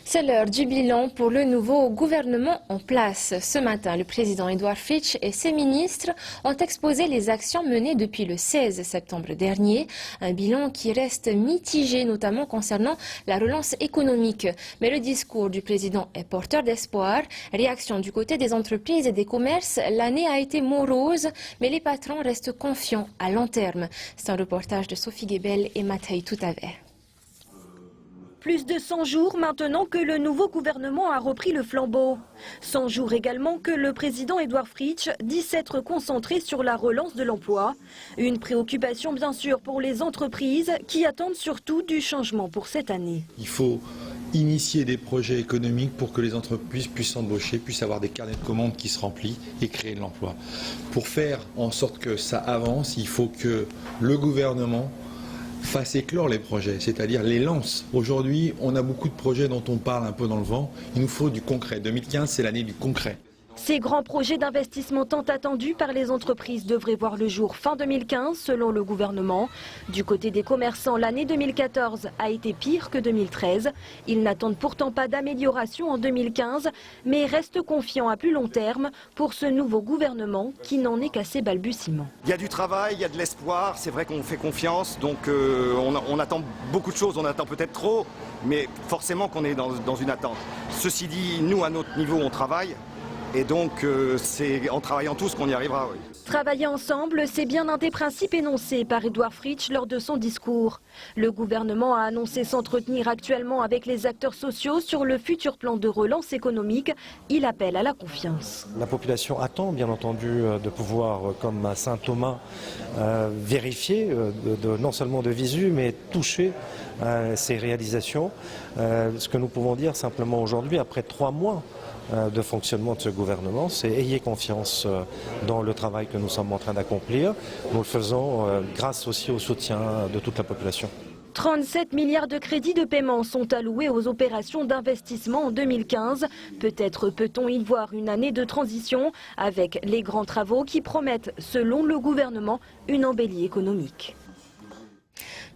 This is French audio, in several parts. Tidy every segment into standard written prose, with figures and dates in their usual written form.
C'est l'heure du bilan pour le nouveau gouvernement en place. Ce matin, le président Édouard Fritch et ses ministres ont exposé les actions menées depuis le 16 septembre dernier. Un bilan qui reste mitigé, notamment concernant la relance économique. Mais le discours du président est porteur d'espoir. Réaction du côté des entreprises et des commerces, l'année a été morose, mais les patrons restent confiants à long terme. C'est un reportage de Sophie Gebel et Mathieu Toutaver. Plus de 100 jours maintenant que le nouveau gouvernement a repris le flambeau. 100 jours également que le président Édouard Fritch dit s'être concentré sur la relance de l'emploi. Une préoccupation bien sûr pour les entreprises qui attendent surtout du changement pour cette année. Il faut initier des projets économiques pour que les entreprises puissent embaucher, puissent avoir des carnets de commandes qui se remplissent et créer de l'emploi. Pour faire en sorte que ça avance, il faut que le gouvernement fasse éclore les projets, c'est-à-dire les lance. Aujourd'hui, on a beaucoup de projets dont on parle un peu dans le vent. Il nous faut du concret. 2015, c'est l'année du concret. Ces grands projets d'investissement tant attendus par les entreprises devraient voir le jour fin 2015, selon le gouvernement. Du côté des commerçants, l'année 2014 a été pire que 2013. Ils n'attendent pourtant pas d'amélioration en 2015, mais restent confiants à plus long terme pour ce nouveau gouvernement qui n'en est qu'à ses balbutiements. Il y a du travail, il y a de l'espoir, c'est vrai qu'on fait confiance, donc on attend beaucoup de choses, on attend peut-être trop, mais forcément qu'on est dans une attente. Ceci dit, nous à notre niveau on travaille. Et donc, c'est en travaillant tous qu'on y arrivera. Oui. Travailler ensemble, c'est bien un des principes énoncés par Édouard Fritch lors de son discours. Le gouvernement a annoncé s'entretenir actuellement avec les acteurs sociaux sur le futur plan de relance économique. Il appelle à la confiance. La population attend, bien entendu, de pouvoir, comme à Saint-Thomas, vérifier, non seulement de visu, mais toucher ces réalisations. Ce que nous pouvons dire simplement aujourd'hui, après 3 mois, de fonctionnement de ce gouvernement, c'est ayez confiance dans le travail que nous sommes en train d'accomplir. Nous le faisons grâce aussi au soutien de toute la population. 37 milliards de crédits de paiement sont alloués aux opérations d'investissement en 2015. Peut-être peut-on y voir une année de transition avec les grands travaux qui promettent, selon le gouvernement, une embellie économique.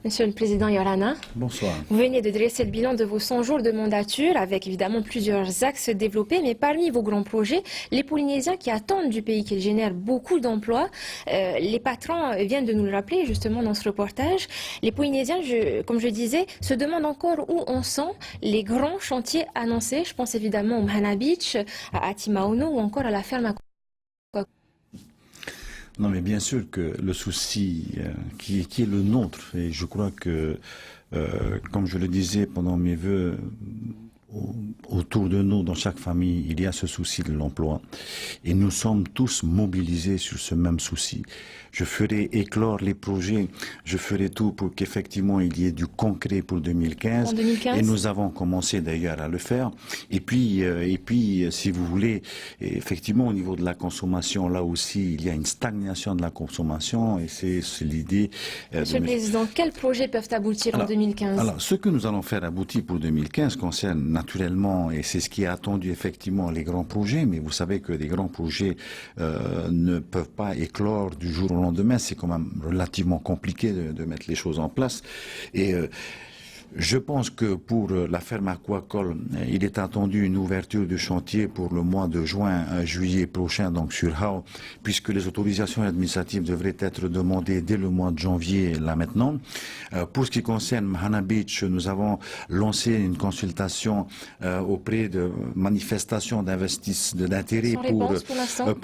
Monsieur le Président Yorana, bonsoir. Vous venez de dresser le bilan de vos 100 jours de mandature avec évidemment plusieurs axes développés, mais parmi vos grands projets, les Polynésiens qui attendent du pays qu'il génère beaucoup d'emplois, les patrons viennent de nous le rappeler justement dans ce reportage. Les Polynésiens, comme je disais, se demandent encore où on sent les grands chantiers annoncés. Je pense évidemment au Mahana Beach, à Timaono ou encore à la ferme à Non, mais bien sûr que le souci qui est le nôtre, et je crois que, comme je le disais pendant mes vœux, autour de nous, dans chaque famille, il y a ce souci de l'emploi. Et nous sommes tous mobilisés sur ce même souci. Je ferai éclore les projets, je ferai tout pour qu'effectivement il y ait du concret pour 2015. En 2015. Et nous avons commencé d'ailleurs à le faire. Et puis, si vous voulez, effectivement au niveau de la consommation, là aussi, il y a une stagnation de la consommation et c'est l'idée. Monsieur le Président, quels projets peuvent aboutir en 2015? Alors, ce que nous allons faire aboutir pour 2015 concerne naturellement, et c'est ce qui est attendu effectivement, les grands projets, mais vous savez que les grands projets ne peuvent pas éclore du jour au lendemain, c'est quand même relativement compliqué de mettre les choses en place. Et je pense que pour la ferme aquacole, il est attendu une ouverture de chantier pour le mois de juillet prochain, donc sur Hao, puisque les autorisations administratives devraient être demandées dès le mois de janvier, là maintenant. Pour ce qui concerne Mahana Beach, nous avons lancé une consultation auprès de manifestations d'intérêt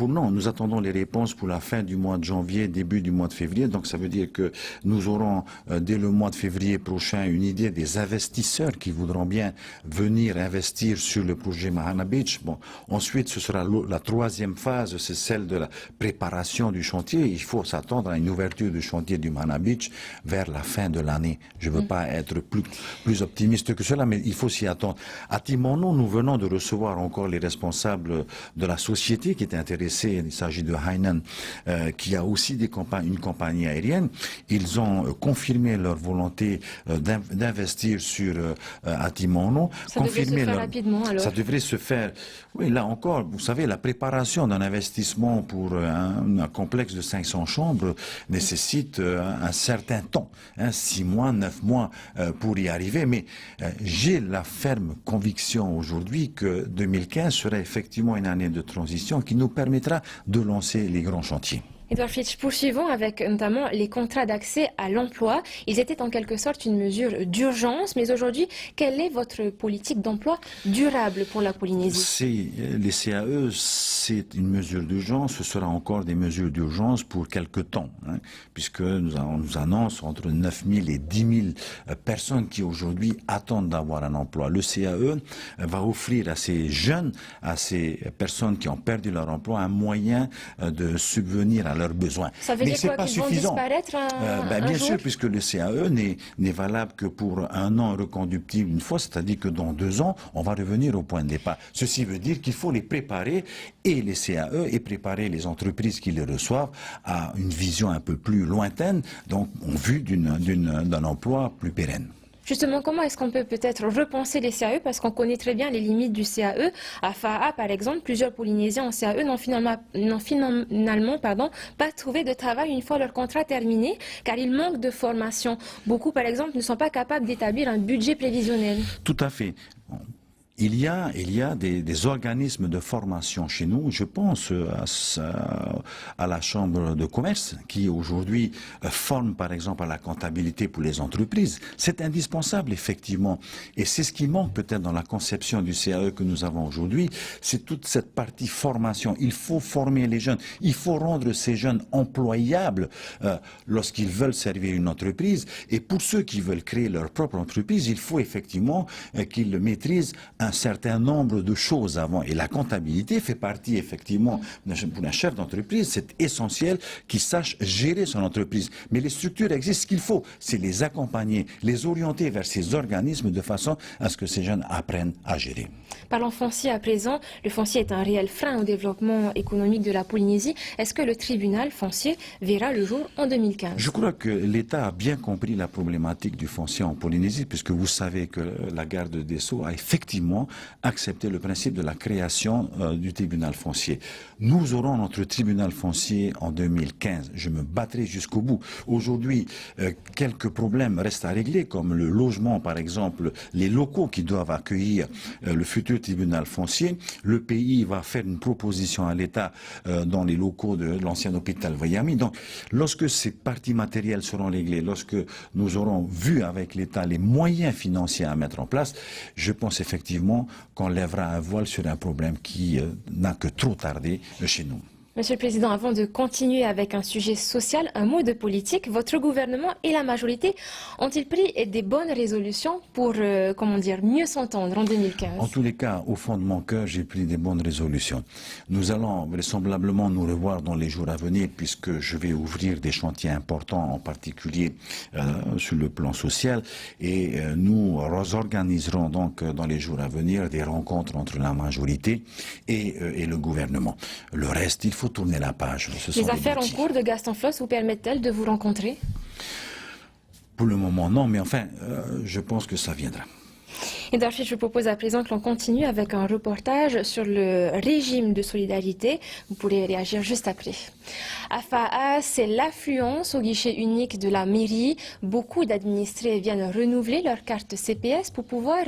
non, nous attendons les réponses pour la fin du mois de janvier, début du mois de février. Donc ça veut dire que nous aurons dès le mois de février prochain une idée des investisseurs qui voudront bien venir investir sur le projet Mahana Beach. Bon, ensuite, ce sera la troisième phase, c'est celle de la préparation du chantier. Il faut s'attendre à une ouverture du chantier du Mahana Beach vers la fin de l'année. Je ne veux pas être plus optimiste que cela, mais il faut s'y attendre. À Timono, nous venons de recevoir encore les responsables de la société qui est intéressée. Il s'agit de Hainan, qui a aussi une compagnie aérienne. Ils ont confirmé leur volonté d'investir investir à Timono. Ça devrait se faire rapidement alors. Ça devrait se faire. Oui, là encore, vous savez, la préparation d'un investissement pour un complexe de 500 chambres nécessite un certain temps, 6 mois, 9 mois pour y arriver. Mais j'ai la ferme conviction aujourd'hui que 2015 sera effectivement une année de transition qui nous permettra de lancer les grands chantiers. Edouard Fitch, poursuivons avec notamment les contrats d'accès à l'emploi. Ils étaient en quelque sorte une mesure d'urgence, mais aujourd'hui, quelle est votre politique d'emploi durable pour la Polynésie? Les CAE, c'est une mesure d'urgence, ce sera encore des mesures d'urgence pour quelque temps, puisque on nous annonce entre 9 000 et 10 000 personnes qui aujourd'hui attendent d'avoir un emploi. Le CAE va offrir à ces jeunes, à ces personnes qui ont perdu leur emploi, un moyen de subvenir à leurs besoins. Ça veut dire quoi, qu'ils vont disparaître un bien jour? sûr, puisque le CAE n'est valable que pour un an reconductible une fois, c'est-à-dire que dans 2 ans, on va revenir au point de départ. Ceci veut dire qu'il faut les préparer, et les CAE, et préparer les entreprises qui les reçoivent à une vision un peu plus lointaine, donc en vue d'un emploi plus pérenne. Justement, comment est-ce qu'on peut peut-être repenser les CAE, parce qu'on connaît très bien les limites du CAE. À FAA, par exemple, plusieurs Polynésiens en CAE n'ont finalement pas trouvé de travail une fois leur contrat terminé, car il manque de formation. Beaucoup, par exemple, ne sont pas capables d'établir un budget prévisionnel. Tout à fait. Il y a des organismes de formation chez nous, je pense à la Chambre de commerce qui aujourd'hui forme par exemple à la comptabilité pour les entreprises. C'est indispensable effectivement, et c'est ce qui manque peut-être dans la conception du CAE que nous avons aujourd'hui, c'est toute cette partie formation. Il faut former les jeunes, il faut rendre ces jeunes employables lorsqu'ils veulent servir une entreprise, et pour ceux qui veulent créer leur propre entreprise, il faut effectivement qu'ils maîtrisent un certain nombre de choses avant. Et la comptabilité fait partie, effectivement, pour un chef d'entreprise, c'est essentiel qu'il sache gérer son entreprise. Mais les structures existent, ce qu'il faut, c'est les accompagner, les orienter vers ces organismes de façon à ce que ces jeunes apprennent à gérer. Parlons foncier à présent. Le foncier est un réel frein au développement économique de la Polynésie. Est-ce que le tribunal foncier verra le jour en 2015? Je crois que l'État a bien compris la problématique du foncier en Polynésie, puisque vous savez que la garde des Sceaux a effectivement accepté le principe de la création du tribunal foncier. Nous aurons notre tribunal foncier en 2015. Je me battrai jusqu'au bout. Aujourd'hui, quelques problèmes restent à régler, comme le logement, par exemple, les locaux qui doivent accueillir le futur tribunal foncier. Le pays va faire une proposition à l'État dans les locaux de l'ancien hôpital Waiami. Donc, lorsque ces parties matérielles seront réglées, lorsque nous aurons vu avec l'État les moyens financiers à mettre en place, je pense effectivement qu'on lèvera un voile sur un problème qui n'a que trop tardé chez nous. Monsieur le Président, avant de continuer avec un sujet social, un mot de politique. Votre gouvernement et la majorité ont-ils pris des bonnes résolutions pour, mieux s'entendre en 2015? En tous les cas, au fond de mon cœur, j'ai pris des bonnes résolutions. Nous allons vraisemblablement nous revoir dans les jours à venir, puisque je vais ouvrir des chantiers importants, en particulier sur le plan social, et nous organiserons donc dans les jours à venir des rencontres entre la majorité et le gouvernement. Le reste, il faut tourner la page. Les affaires en cours de Gaston Floss vous permettent-elles de vous rencontrer? Pour le moment, non, mais enfin, je pense que ça viendra. Edouard Fitch, je propose à présent que l'on continue avec un reportage sur le régime de solidarité. Vous pourrez réagir juste après. À FAA, c'est l'affluence au guichet unique de la mairie. Beaucoup d'administrés viennent renouveler leur carte CPS pour pouvoir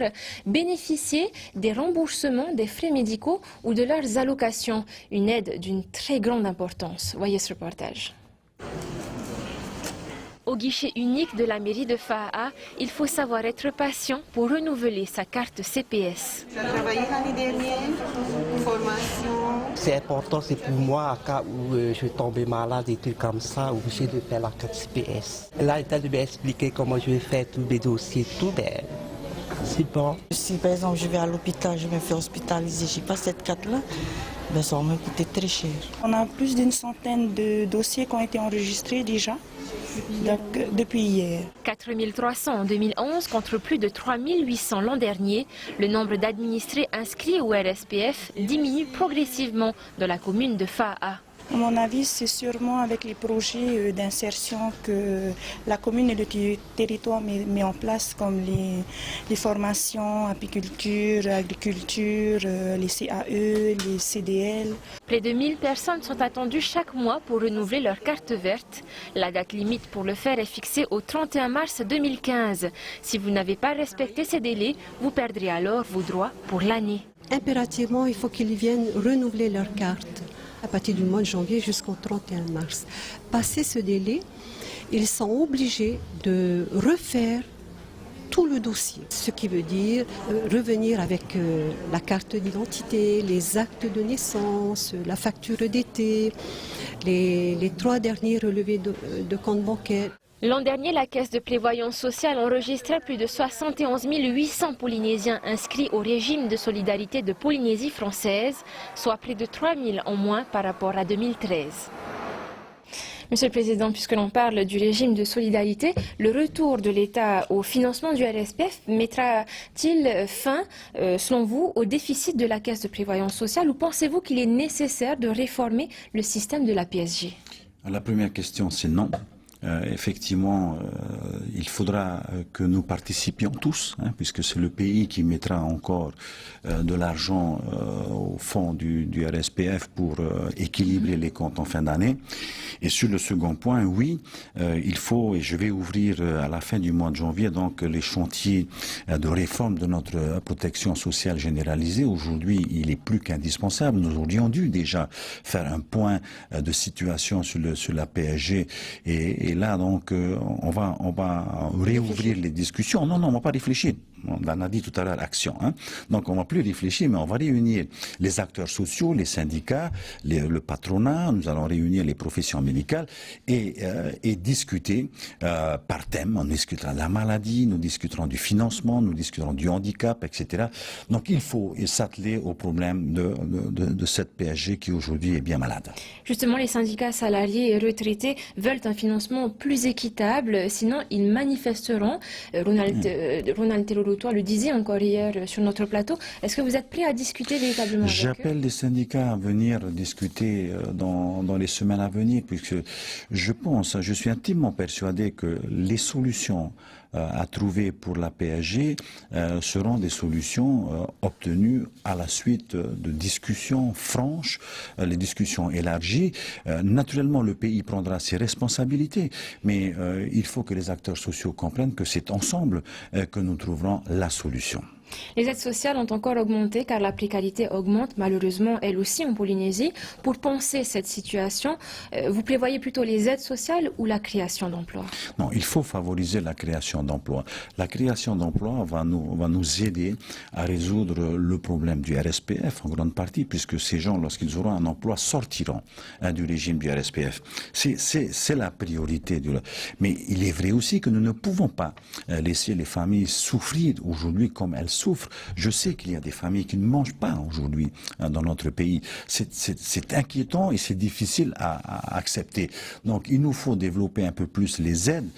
bénéficier des remboursements des frais médicaux ou de leurs allocations. Une aide d'une très grande importance. Voyez ce reportage. Au guichet unique de la mairie de FAA, il faut savoir être patient pour renouveler sa carte CPS. J'ai travaillé l'année dernière, formation. C'est important, c'est pour moi, à cas où je tombais malade, des trucs comme ça, obligé de faire la carte CPS. Là, il de m'expliquer comment je vais faire tous mes dossiers, tout, ben, c'est bon. Si par exemple je vais à l'hôpital, je me fais hospitaliser, je n'ai pas cette carte-là, ben, ça va me coûter très cher. On a plus d'une centaine de dossiers qui ont été enregistrés déjà. Donc, depuis hier. 4300 en 2011 contre plus de 3800 l'an dernier. Le nombre d'administrés inscrits au RSPF diminue progressivement dans la commune de FAA. À mon avis, c'est sûrement avec les projets d'insertion que la commune et le territoire met en place, comme les formations apiculture, agriculture, les CAE, les CDL. Près de 1000 personnes sont attendues chaque mois pour renouveler leur carte verte. La date limite pour le faire est fixée au 31 mars 2015. Si vous n'avez pas respecté ces délais, vous perdrez alors vos droits pour l'année. Impérativement, il faut qu'ils viennent renouveler leur carte à partir du mois de janvier jusqu'au 31 mars. Passé ce délai, ils sont obligés de refaire tout le dossier, ce qui veut dire revenir avec la carte d'identité, les actes de naissance, la facture d'été, les 3 derniers relevés de compte bancaire. L'an dernier, la Caisse de prévoyance sociale enregistrait plus de 71 800 Polynésiens inscrits au régime de solidarité de Polynésie française, soit près de 3 000 en moins par rapport à 2013. Monsieur le Président, puisque l'on parle du régime de solidarité, le retour de l'État au financement du RSPF mettra-t-il fin, selon vous, au déficit de la Caisse de prévoyance sociale, ou pensez-vous qu'il est nécessaire de réformer le système de la PSG? La première question, c'est non. Effectivement, il faudra que nous participions tous, puisque c'est le pays qui mettra encore de l'argent au fond du RSPF pour équilibrer les comptes en fin d'année. Et sur le second point, oui, il faut, et je vais ouvrir à la fin du mois de janvier, donc les chantiers de réforme de notre protection sociale généralisée. Aujourd'hui, il est plus qu'indispensable. Nous aurions dû déjà faire un point de situation sur la PSG et là, donc, on va réouvrir les discussions. Non, on va pas réfléchir. On en a dit tout à l'heure, action. Donc, on va plus réfléchir, mais on va réunir les acteurs sociaux, les syndicats, le patronat. Nous allons réunir les professions médicales et discuter par thème. On discutera de la maladie, nous discuterons du financement, nous discuterons du handicap, etc. Donc, il faut s'atteler au problème de cette PSG qui aujourd'hui est bien malade. Justement, les syndicats salariés et retraités veulent un financement plus équitable, sinon ils manifesteront. Ronald Telolo-Toa le disait encore hier sur notre plateau. Est-ce que vous êtes prêt à discuter véritablement avec eux? J'appelle les syndicats à venir discuter dans les semaines à venir, puisque je suis intimement persuadé que les solutions à trouver pour la PSG seront des solutions obtenues à la suite de discussions franches, les discussions élargies. Naturellement, le pays prendra ses responsabilités, mais il faut que les acteurs sociaux comprennent que c'est ensemble que nous trouverons la solution. Les aides sociales ont encore augmenté car la précarité augmente malheureusement elle aussi en Polynésie. Pour penser cette situation, vous prévoyez plutôt les aides sociales ou la création d'emplois? Non, il faut favoriser la création d'emplois. La création d'emplois va nous aider à résoudre le problème du RSPF en grande partie, puisque ces gens, lorsqu'ils auront un emploi, sortiront du régime du RSPF. C'est la priorité. Mais il est vrai aussi que nous ne pouvons pas laisser les familles souffrir aujourd'hui comme elles souffrent. Je sais qu'il y a des familles qui ne mangent pas aujourd'hui dans notre pays. C'est inquiétant et c'est difficile à accepter. Donc il nous faut développer un peu plus les aides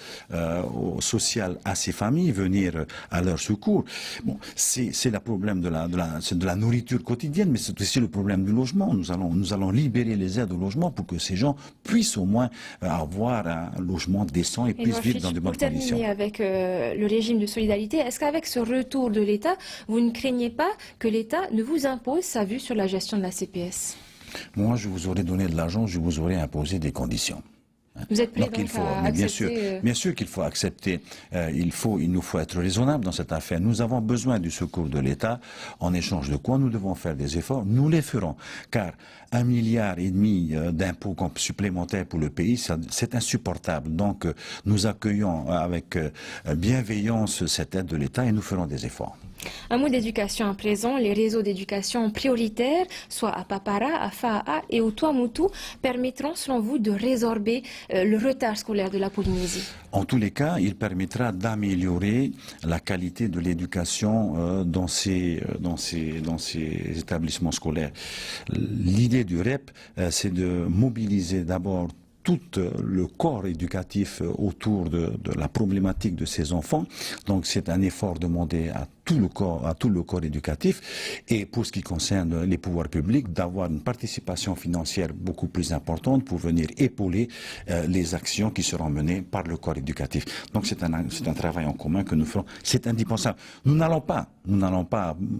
sociales à ces familles, venir à leur secours. Bon, c'est le problème de la nourriture quotidienne, mais c'est aussi le problème du logement. Nous allons libérer les aides au logement pour que ces gens puissent au moins avoir un logement décent et puissent vivre dans de bonnes conditions. Pour terminer avec le régime de solidarité, est-ce qu'avec ce retour de l'État, vous ne craignez pas que l'État ne vous impose sa vue sur la gestion de la CPS? Moi, je vous aurais donné de l'argent, je vous aurais imposé des conditions. Vous êtes prêt donc à accepter... Bien sûr qu'il faut accepter. Il nous faut être raisonnable dans cette affaire. Nous avons besoin du secours de l'État. En échange de quoi nous devons faire des efforts. Nous les ferons. Car 1,5 milliard d'impôts supplémentaires pour le pays, c'est insupportable. Donc nous accueillons avec bienveillance cette aide de l'État et nous ferons des efforts. Un mot d'éducation à présent. Les réseaux d'éducation prioritaires, soit à Papara, à Fa'a et au Tuamotu, permettront selon vous de résorber le retard scolaire de la Polynésie? En tous les cas, il permettra d'améliorer la qualité de l'éducation dans ces établissements scolaires. L'idée du REP, c'est de mobiliser d'abord tout le corps éducatif autour de la problématique de ces enfants. Donc c'est un effort demandé à tout le corps éducatif. Et pour ce qui concerne les pouvoirs publics, d'avoir une participation financière beaucoup plus importante pour venir épauler les actions qui seront menées par le corps éducatif. Donc c'est un travail en commun que nous ferons. C'est indispensable. Nous n'allons pas,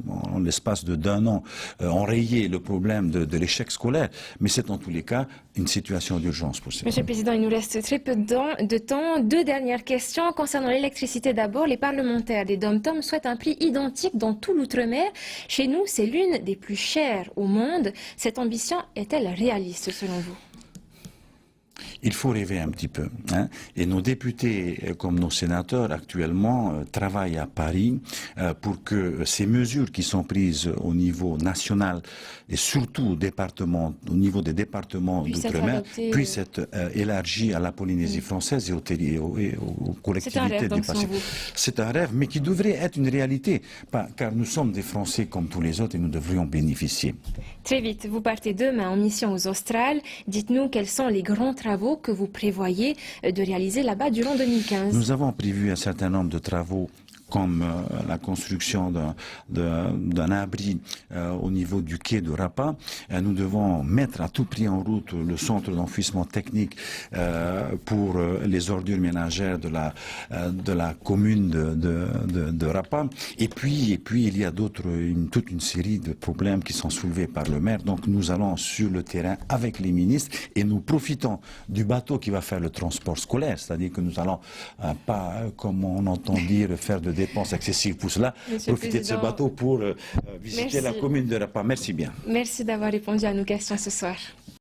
en l'espace d'un an, enrayer le problème de l'échec scolaire, mais c'est en tous les cas une situation d'urgence pour ces Monsieur le Président, il nous reste très peu de temps. Deux dernières questions. Concernant l'électricité d'abord, les parlementaires des DOM-TOM souhaitent un prix identique dans tout l'outre-mer. Chez nous, c'est l'une des plus chères au monde. Cette ambition est-elle réaliste selon vous ? Il faut rêver un petit peu. Et nos députés, comme nos sénateurs actuellement, travaillent à Paris pour que ces mesures qui sont prises au niveau national et surtout au niveau des départements d'outre-mer puissent être élargies à la Polynésie française et aux collectivités du Pacifique. C'est un rêve, mais qui devrait être une réalité, car nous sommes des Français comme tous les autres et nous devrions bénéficier. Très vite, vous partez demain en mission aux Australes. Dites-nous quels sont les grands travaux que vous prévoyez de réaliser là-bas durant 2015. Nous avons prévu un certain nombre de travaux comme la construction d'un abri au niveau du quai de Rapa. Nous devons mettre à tout prix en route le centre d'enfouissement technique pour les ordures ménagères de la commune de Rapa. Et puis il y a toute une série de problèmes qui sont soulevés par le maire. Donc nous allons sur le terrain avec les ministres et nous profitons du bateau qui va faire le transport scolaire. C'est-à-dire que nous allons pas, comme on entend dire, faire de dépenses excessives pour cela, profiter de ce bateau pour visiter la commune de Rapa. Merci bien. Merci d'avoir répondu à nos questions ce soir.